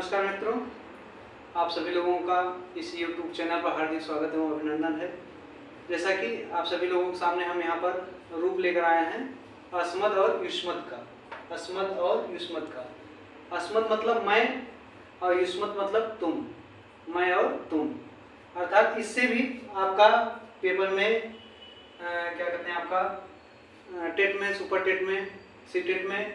नमस्कार मित्रों, आप सभी लोगों का इस YouTube चैनल पर हार्दिक स्वागत एवं अभिनंदन है। जैसा कि आप सभी लोगों के सामने हम यहाँ पर रूप लेकर आए हैं अस्मद और युष्मत का। अस्मद और युष्मत का। अस्मद मतलब मैं और युष्मत मतलब तुम, मैं और तुम। अर्थात इससे भी आपका पेपर में क्या कहते हैं, आपका टेट में, सुपर टेट में, सी टेट में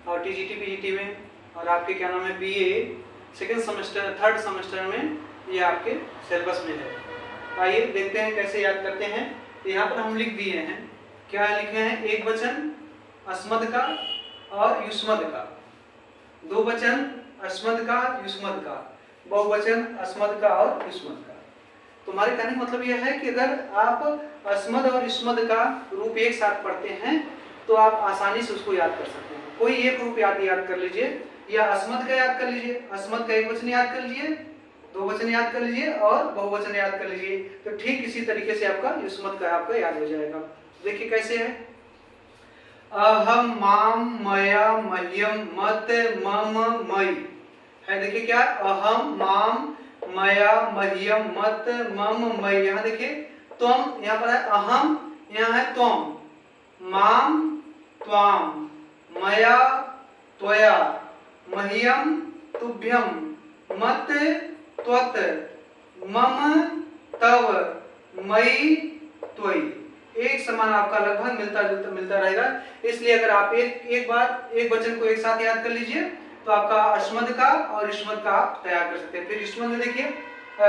और टीजीटी पीजीटी में और आपके क्या नाम है BA second semester third semester में ये आपके सिलेबस में है। आइए देखते हैं कैसे याद करते हैं। तो यहाँ पर हम लिख दिए हैं, क्या लिखे हैं, एक वचन अस्मद का और युष्मद का, दो वचन अस्मद का युष्मद का, बहुवचन अस्मद का और युष्मद का। तुम्हारे कहने का मतलब यह है कि अगर आप अस्मद और युष्मद का रूप एक साथ पढ़ते हैं तो आप आसानी से उसको याद कर सकते हैं। कोई एक रूप याद कर लीजिए, या अस्मद का याद कर लीजिए, अस्मद का एक वचन याद कर लीजिए, दो वचन याद कर लीजिए और बहुवचन याद कर लीजिए, तो ठीक इसी तरीके से आपका युष्मद का आपका याद हो जाएगा। देखिए कैसे है, अहम माम मया मह्यम मत मम मई है। देखिए क्या, अहम माम मया मह्यम मत मम मई। यहाँ देखिए त्वम, यहाँ पर है अहम, यहाँ है त्वम, माम त्वाम, मया त्वया, मह्यम तुभ्यम, मत त्वत, मम तव, मयि त्वयि। एक समान आपका लगभग मिलता रहेगा। इसलिए अगर आप एक बार एक वचन को एक साथ याद कर लीजिए तो आपका अस्मद का और युष्मद का आप तैयार कर सकते हैं। फिर युष्मद में देखिए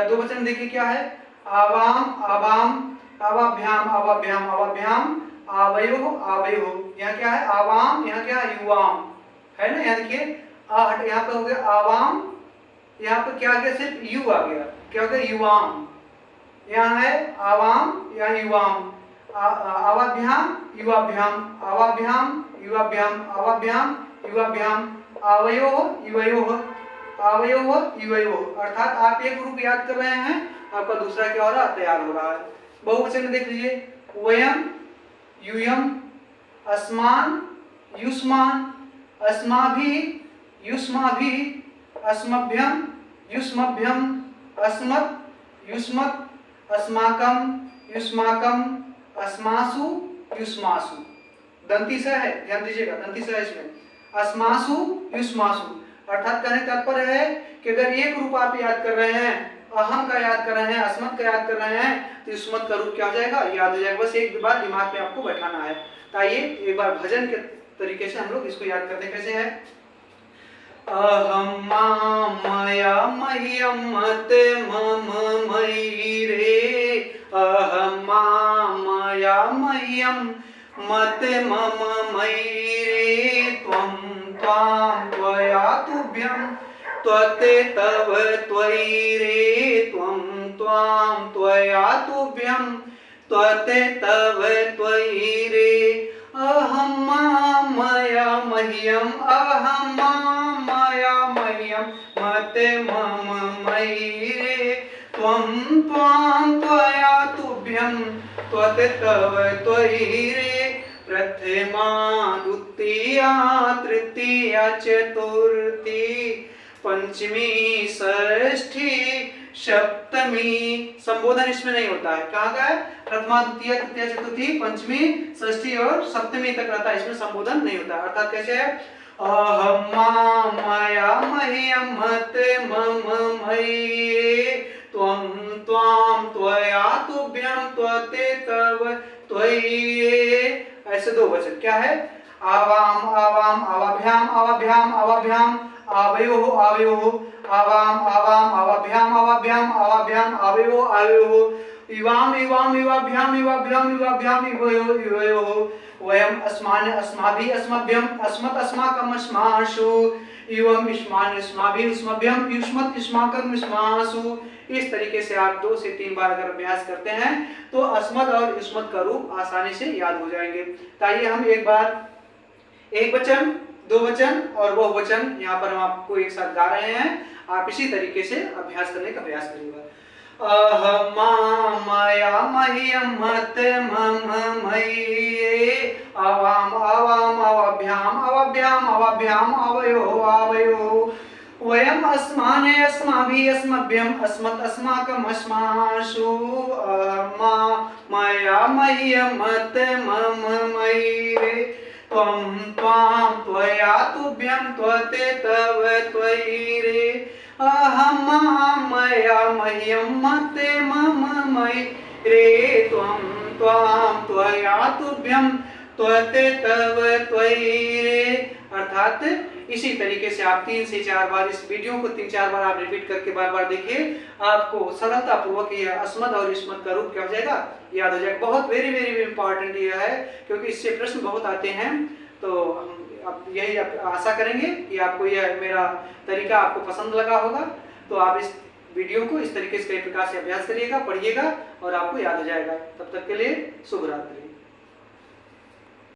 दो वचन देखिए क्या है, आवाम आवाम, आवाभ्याम आवाभ्याम आवाभ्याम, आवयो आवयो। यहाँ क्या है, आवाम, यहाँ क्या है, युवाम है ना। यहाँ देखिए यहाँ पे हो गया आवाम, यहाँ पे क्या आ गया, सिर्फ यू आ गया, क्या हो गया, युवाम। यहाँ है आवाम, यहाँ युवाम, आवाभ्याम युवाभ्याम, आवाभ्याम युवाभ्याम, आवाभ्याम युवाभ्याम, आवयो युवयो, आवयो युवयो। अर्थात आप एक रूप याद कर रहे हैं, आपका दूसरा क्या हो रहा है, तैयार हो रहा है। बहुवचन में देख लीजिए, वयम यूयम, अस्मान युष्मान, अस्माभि युष्माभि, अस्मभ्यम युष्मभ्यम, अस्मत् युष्मत्, अस्माकं युष्माकं, अस्मासु युष्मासु। दंती स है, ध्यान दीजिएगा, दंती स है इसमें, अस्मासु युष्मासु। अर्थात कहने का तात्पर्य है कि अगर एक रूप आप याद कर रहे हैं, अहम का याद कर रहे हैं, अस्मद का याद कर रहे हैं, तो युष्मद का रूप क्या हो जाएगा, याद हो जाएगा। बस एक बार दिमाग में आपको बैठाना है। तो आइए एक बार भजन के तरीके से हम लोग इसको याद करते हैं। कैसे है, अहम मया मह्यम मत मम मयि रे, अहम मया मह्यम मत मम मयि रे, त्वं त्वां त्वया तुभ्यं त्वत् तव त्वयि रे, त्वं त्वां त्वया तुभ्यं त्वत् तव त्वयि रे, अहम मया मह्यम, अहम मया मह्यम मत मम मयि रे, त्वं त्वां त्वया तुभ्यं त्वत् तव त्वयि रे, प्रथमा द्वितीया तृतीया चतुर्थी पंचमी षष्ठी सप्तमी। संबोधन इसमें नहीं होता है, कहाँ का है, प्रथमा द्वितीय तृतीय चतुर्थी पंचमी षष्ठी और सप्तमी तक रहता है, इसमें संबोधन नहीं होता। अर्थात कैसे है, अहम मया मह्यम मत मम मयि, त्वं त्वां त्वया तुभ्यं त्वत् तव त्वयि। ऐसे दो वचन क्या है, आवाम आवाम आवाभ्याम आवाभ्याम आवाभ्याम, आवयो आवयो, आवाम आवाम आवाभ्याम आवाभ्याम आवाभ्याम, आवयो आवयो, युवाम युवाम युवाभ्याम युवाभ्याम युवाभ्याम युवयो युवयो, वयम अस्मान अस्माभि अस्मभ्यम, अस्मत् अस्माकं अस्मासु, युवम युष्मान युष्माभि युष्मभ्यम, युष्मत् युष्माकं युष्मासु। इस तरीके से आप 2 से 3 बार अगर अभ्यास करते हैं तो अस्मद और युष्मद का रूप आसानी से याद हो जाएंगे। ताइए हम एक बार एक वचन, दो वचन और बहुवचन यहाँ पर हम आपको एक साथ गा रहे हैं। आप इसी तरीके से अभ्यास करने का प्रयास करिएगा। अहम मया मह्यम मत मम मयि, आवाम आवाम आवाभ्याम आवाभ्याम आवाभ्याम, आवयो आवयो, वयम अस्माने अस्माभिः अस्मभ्यम अस्मत् अस्माकम अस्मासु अहमा मया मह्यम मत मम मयि त्वं त्वां त्वया तुभ्यं त्वते तव त्वयि रे अहमा मया मह्यम मते मम मयि रे त्वं त्वां त्वया तुभ्यं त्वते तव त्वयि रे। अर्थात इसी तरीके से आप 3 से 4 बार इस वीडियो को 3-4 बार आप रिपीट करके बार-बार देखिए, आपको सरलता पूर्वक यह अस्मद और युष्मद का रूप क्या हो जाएगा, याद हो जाएगा। बहुत वेरी वेरी इंपॉर्टेंट यह है, क्योंकि इससे प्रश्न बहुत आते हैं। तो हम यही आशा करेंगे कि आपको यह मेरा तरीका आपको पसंद लगा होगा। तो आप इस वीडियो को इस तरीके से कई प्रकार से अभ्यास करिएगा, पढ़िएगा और आपको याद हो जाएगा। तब तक के लिए शुभ रात्रि।